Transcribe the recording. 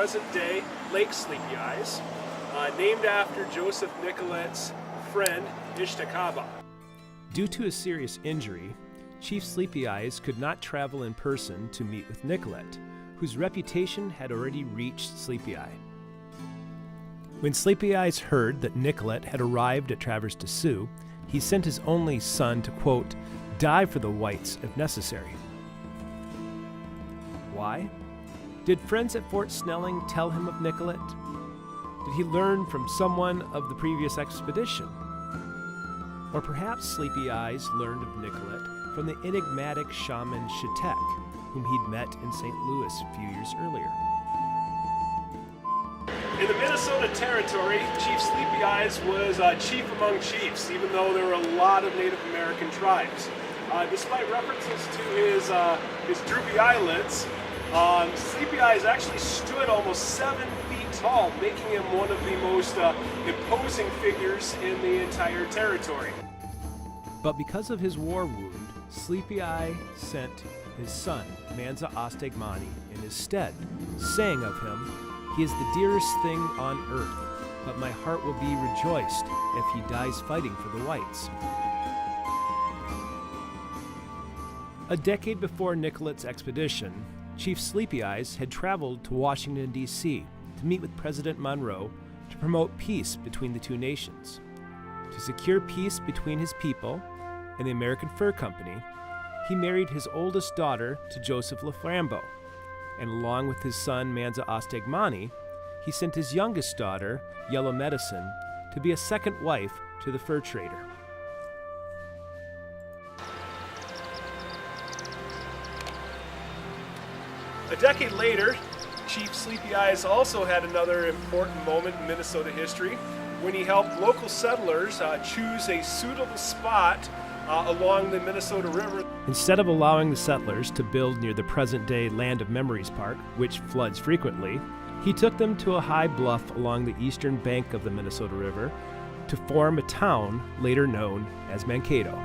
present-day Lake Sleepy Eyes, named after Joseph Nicollet's friend Ishtakaba. Due to a serious injury, Chief Sleepy Eyes could not travel in person to meet with Nicollet, whose reputation had already reached Sleepy Eye. When Sleepy Eyes heard that Nicollet had arrived at Traverse de Sioux, he sent his only son to, quote, die for the whites if necessary. Why? Did friends at Fort Snelling tell him of Nicollet? Did he learn from someone of the previous expedition? Or perhaps Sleepy Eyes learned of Nicollet from the enigmatic shaman Shitek, whom he'd met in St. Louis a few years earlier. In the Minnesota Territory, Chief Sleepy Eyes was chief among chiefs, even though there were a lot of Native American tribes. Despite references to his droopy eyelids, Sleepy Eyes actually stood almost 7 feet tall, making him one of the most imposing figures in the entire territory. But because of his war wound, Sleepy Eye sent his son, Manza Ostegmani, in his stead, saying of him, "He is the dearest thing on earth, but my heart will be rejoiced if he dies fighting for the whites." A decade before Nicollet's expedition, Chief Sleepy Eyes had traveled to Washington, D.C. to meet with President Monroe to promote peace between the two nations. To secure peace between his people and the American Fur Company, he married his oldest daughter to Joseph Laframboise, and along with his son Manza Ostegmani, he sent his youngest daughter, Yellow Medicine, to be a second wife to the fur trader. A decade later, Chief Sleepy Eyes also had another important moment in Minnesota history when he helped local settlers choose a suitable spot along the Minnesota River. Instead of allowing the settlers to build near the present-day Land of Memories Park, which floods frequently, he took them to a high bluff along the eastern bank of the Minnesota River to form a town later known as Mankato.